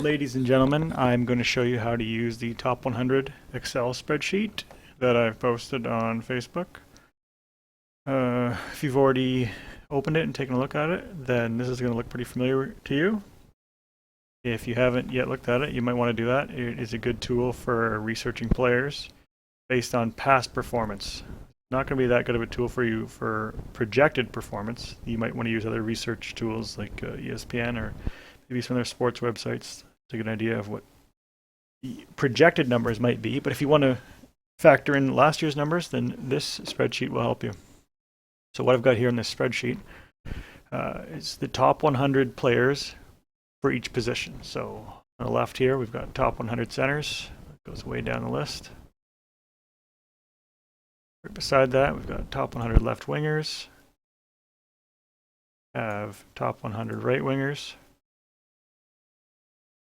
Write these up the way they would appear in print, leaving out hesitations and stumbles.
Ladies and gentlemen, I'm going to show you how to use the top 100 Excel spreadsheet that I've posted on Facebook. If you've already opened it and taken a look at it, then this is going to look pretty familiar to you. If you haven't yet looked at it, you might want to do that. It is a good tool for researching players based on past performance. Not going to be that good of a tool for you for projected performance. You might want to use other research tools like ESPN or maybe some of their sports websites to get an idea of what the projected numbers might be. But if you want to factor in last year's numbers, then this spreadsheet will help you. So what I've got here in this spreadsheet is the top 100 players for each position. So on the left here, we've got top 100 centers. It goes way down the list. Right beside that, we've got top 100 left wingers. Have top 100 right wingers.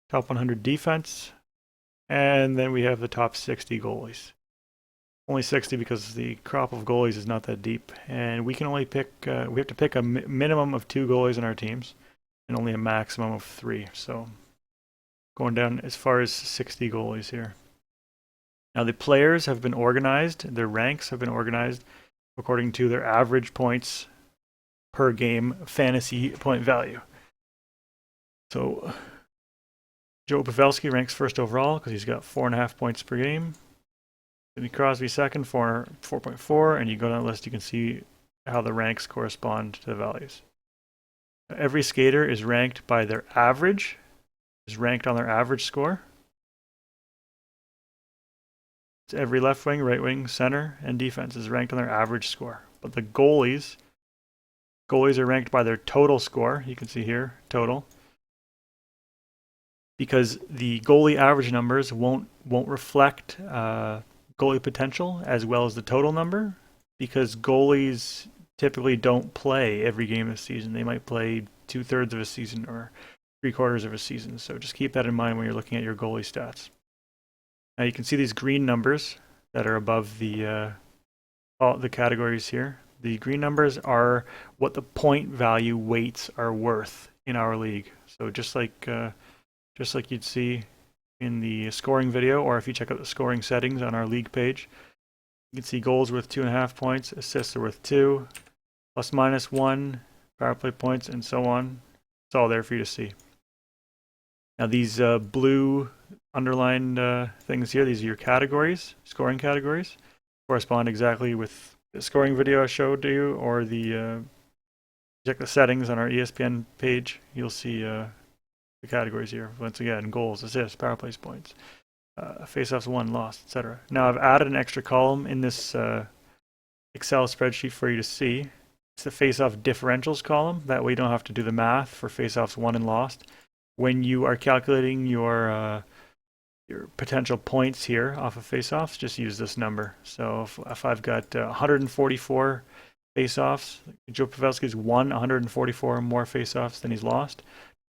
Top 100 defense. And then we have the top 60 goalies. Only 60 because the crop of goalies is not that deep. And we can only pick, we have to pick a minimum of 2 goalies in our teams and only a maximum of 3. So going down as far as 60 goalies here. Now the players have been organized, their ranks have been organized according to their average points per game fantasy point value. So Joe Pavelski ranks first overall because he's got 4.5 points per game. Sidney Crosby second, 4.4, and you go down the list, you can see how the ranks correspond to the values. Every skater is ranked by their average, is ranked on their average score. Every left wing, right wing, center, and defense is ranked on their average score. But the goalies are ranked by their total score. You can see here, total. Because the goalie average numbers won't reflect goalie potential as well as the total number, because goalies typically don't play every game of the season. They might play 2/3 of a season or 3/4 of a season. So just keep that in mind when you're looking at your goalie stats. Now you can see these green numbers that are above the all the categories here. The green numbers are what the point value weights are worth in our league. So just like you'd see in the scoring video, or if you check out the scoring settings on our league page, you can see goals worth 2.5 points, assists are worth 2, plus minus 1, power play points, and so on. It's all there for you to see. Now these blue underlined things here, these are your categories, scoring categories, correspond exactly with the scoring video I showed you, or the check the settings on our ESPN page, you'll see the categories here. Once again, goals, assists, power plays points, face-offs won, lost, etc. Now I've added an extra column in this Excel spreadsheet for you to see. It's the face-off differentials column. That way you don't have to do the math for face-offs won and lost. When you are calculating your potential points here off of face-offs, just use this number. So if I've got 144 face-offs, Joe Pavelski's won 144 more face-offs than he's lost,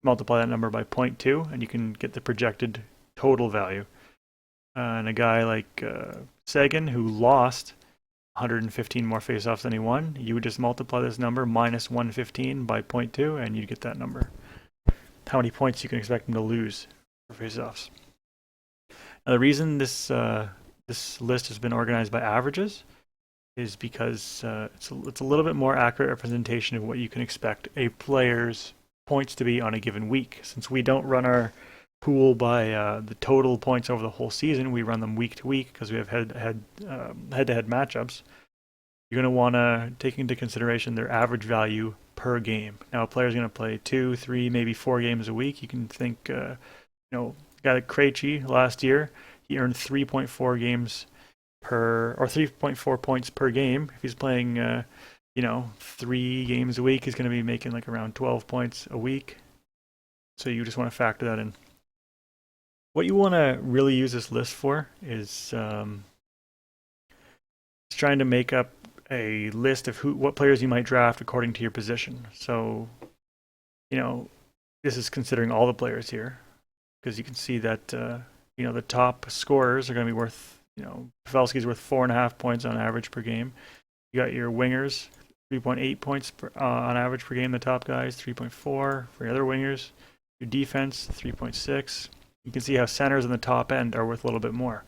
multiply that number by 0.2 and you can get the projected total value. And a guy like Sagan, who lost 115 more face-offs than he won, you would just multiply this number minus 115 by 0.2 and you'd get that number. How many points you can expect him to lose for face-offs. Now the reason this list has been organized by averages is because it's a little bit more accurate representation of what you can expect a player's points to be on a given week. Since we don't run our pool by the total points over the whole season, we run them week to week because we have head-to-head matchups. You're going to want to take into consideration their average value per game. Now, a player is going to play 2, 3, maybe 4 games a week. You can think, guy like Krejci last year, he earned 3.4 games per, or 3.4 points per game. If he's playing, 3 games a week, he's going to be making like around 12 points a week. So you just want to factor that in. What you want to really use this list for is trying to make up a list of what players you might draft according to your position. So, this is considering all the players here, because you can see that the top scorers are going to be worth, Pavelski's worth 4.5 points on average per game. You got your wingers, 3.8 points on average per game. The top guys, 3.4 for your other wingers. Your defense, 3.6. You can see how centers in the top end are worth a little bit more.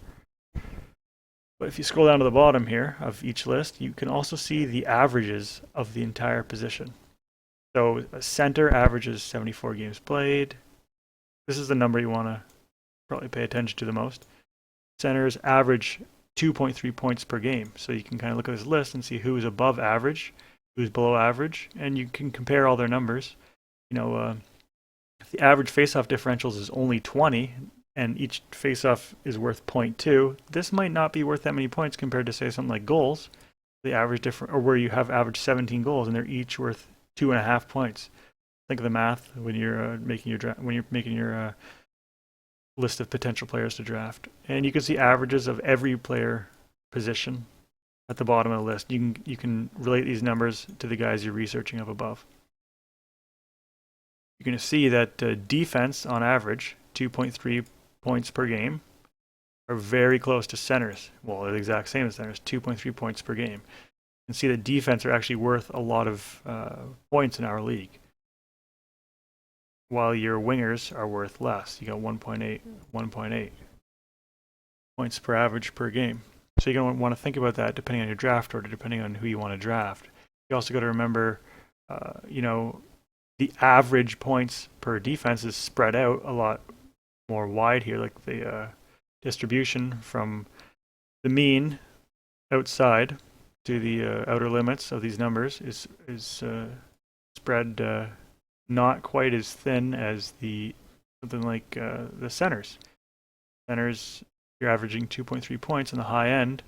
But if you scroll down to the bottom here of each list, you can also see the averages of the entire position. So a center averages 74 games played. This is the number you want to probably pay attention to the most. Centers average 2.3 points per game. So you can kind of look at this list and see who is above average, who's below average, and you can compare all their numbers. If the average faceoff differentials is only 20, and each faceoff is worth 0.2, this might not be worth that many points compared to, say, something like goals. The average different, or where you have average 17 goals and they're each worth 2.5 points. Think of the math when you're making your list of potential players to draft, and you can see averages of every player position at the bottom of the list. You can relate these numbers to the guys you're researching up above. You're going to see that defense on average 2.3 points per game are very close to centers. Well, they're the exact same as centers, 2.3 points per game. You can see that defense are actually worth a lot of points in our league, while your wingers are worth less. You got 1.8 points per average per game. So you're going to want to think about that depending on your draft order, depending on who you want to draft. You also got to remember, the average points per defense is spread out a lot more wide here, like the distribution from the mean outside to the outer limits of these numbers is spread not quite as thin as something like the centers. Centers, you're averaging 2.3 points on the high end.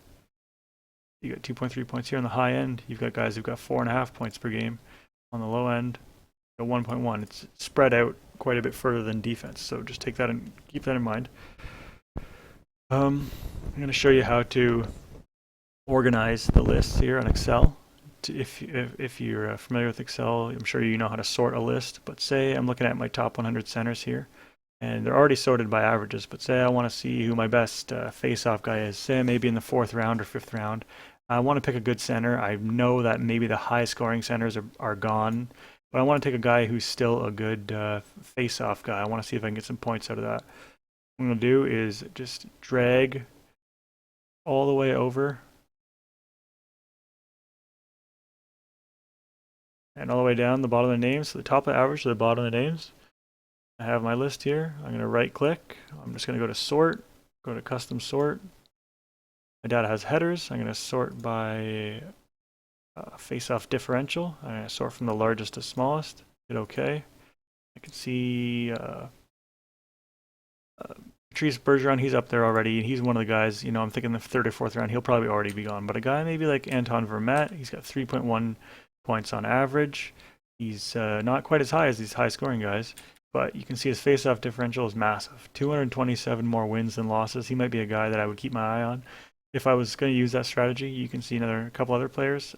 You got 2.3 points here on the high end. You've got guys who've got 4.5 points per game. On the low end, 1.1. It's spread out quite a bit further than defense, so just take that and keep that in mind. I'm going to show you how to organize the lists here on Excel. If you're familiar with Excel, I'm sure you know how to sort a list, but say I'm looking at my top 100 centers here, and they're already sorted by averages, but say I want to see who my best face-off guy is, say maybe in the 4th round or 5th round. I want to pick a good center. I know that maybe the high-scoring centers are gone, but I want to take a guy who's still a good face-off guy. I want to see if I can get some points out of that. What I'm going to do is just drag all the way over and all the way down the bottom of the names. So the top of the average to the bottom of the names. I have my list here. I'm going to right click. I'm just going to go to sort, go to custom sort. My data has headers. I'm going to sort by face-off differential. I'm going to sort from the largest to smallest. Hit OK. I can see Patrice Bergeron, he's up there already, and he's one of the guys, I'm thinking the 3rd or 4th round, he'll probably already be gone. But a guy maybe like Anton Vermette, he's got 3.1 points on average. He's not quite as high as these high-scoring guys, but you can see his face-off differential is massive. 227 more wins than losses. He might be a guy that I would keep my eye on. If I was going to use that strategy, you can see a couple other players.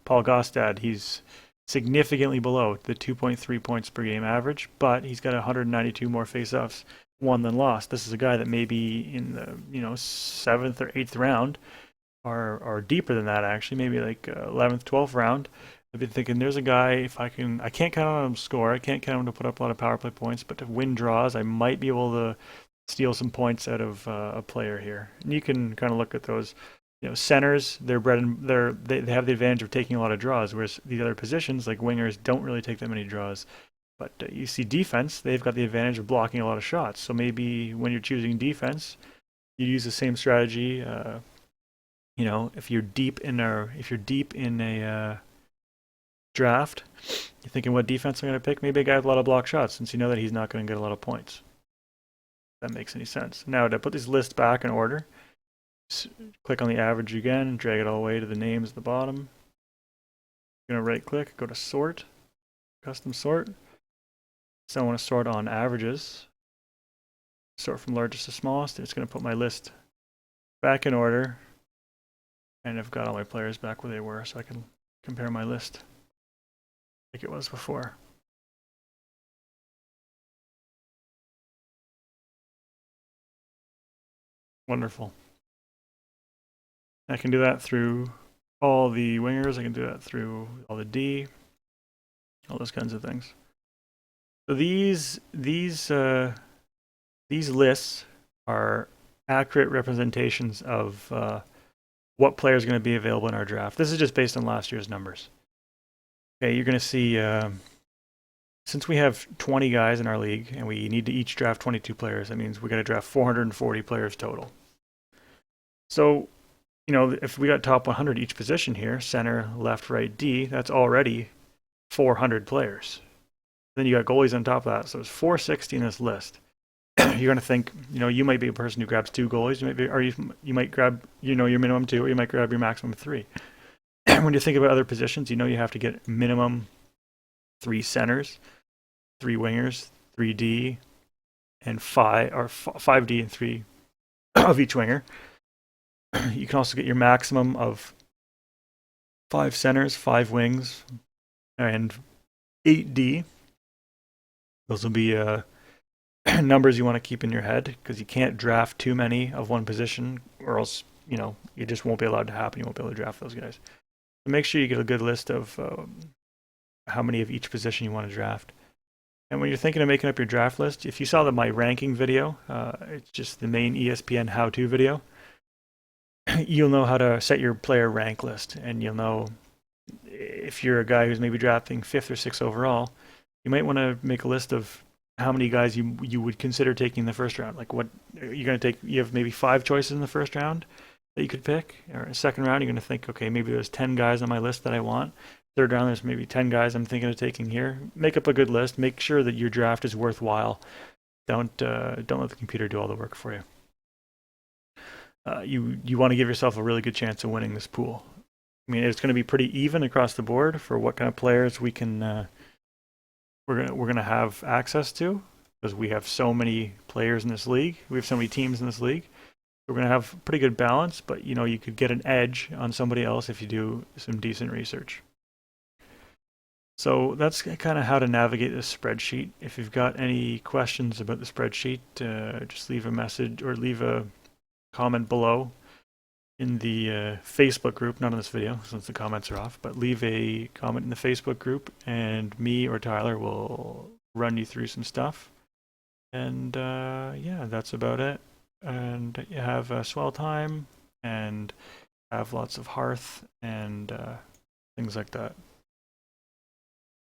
Paul Gostad, he's significantly below the 2.3 points per game average, but he's got 192 more face-offs won than lost. This is a guy that maybe in the 7th or 8th round, or deeper than that actually, maybe like 11th, 12th round. I've been thinking there's a guy, I can't count on him to score, I can't count on him to put up a lot of power play points, but to win draws, I might be able to steal some points out of a player here. And you can kind of look at those. Centers, they have the advantage of taking a lot of draws, whereas these other positions, like wingers, don't really take that many draws. But you see defense, they've got the advantage of blocking a lot of shots. So maybe when you're choosing defense, you use the same strategy. If you're deep in a draft, you're thinking what defense I'm going to pick. Maybe a guy with a lot of block shots, since you know that he's not going to get a lot of points. If that makes any sense. Now to put these lists back in order, click on the average again, drag it all the way to the names at the bottom. You're going to right click, go to sort, custom sort. So I want to sort on averages. Sort from largest to smallest. It's going to put my list back in order. And I've got all my players back where they were, so I can compare my list like it was before. Wonderful. I can do that through all the wingers. I can do that through all the D, all those kinds of things. So these These lists are accurate representations of what player is going to be available in our draft. This is just based on last year's numbers. Okay, you're going to see, since we have 20 guys in our league and we need to each draft 22 players, that means we got to draft 440 players total. So, if we got top 100 each position here, center, left, right, D, that's already 400 players. Then you got goalies on top of that, so it's 460 in this list. You're going to think, you might be a person who grabs 2 goalies, you might grab, your minimum 2, or you might grab your maximum 3. When you think about other positions, you have to get minimum 3 centers, 3 wingers, 3D, and 5D and 3 of each winger. You can also get your maximum of 5 centers, 5 wings, and 8D. Those will be numbers you want to keep in your head, because you can't draft too many of one position, or else you just won't be allowed to happen. You won't be able to draft those guys. So make sure you get a good list of how many of each position you want to draft. And when you're thinking of making up your draft list, if you saw my ranking video, it's just the main ESPN how-to video, you'll know how to set your player rank list, and you'll know if you're a guy who's maybe drafting 5th or 6th overall, you might want to make a list of how many guys you would consider taking in the first round. Like, what you're going to take, you have maybe 5 choices in the first round that you could pick, or a second round, you're going to think, okay, maybe there's 10 guys on my list that I want. Third round, there's maybe 10 guys I'm thinking of taking here. Make up a good list. Make sure that your draft is worthwhile. Don't let the computer do all the work for you. You want to give yourself a really good chance of winning this pool. I mean, it's going to be pretty even across the board for what kind of players we can we're gonna have access to, because we have so many players in this league. We have so many teams in this league. We're gonna have pretty good balance, but you could get an edge on somebody else if you do some decent research. So that's kind of how to navigate this spreadsheet. If you've got any questions about the spreadsheet, just leave a message or leave a comment below in the Facebook group, not in this video since the comments are off, but leave a comment in the Facebook group, and me or Tyler will run you through some stuff. And yeah, that's about it. And you have a swell time and have lots of hearth and things like that.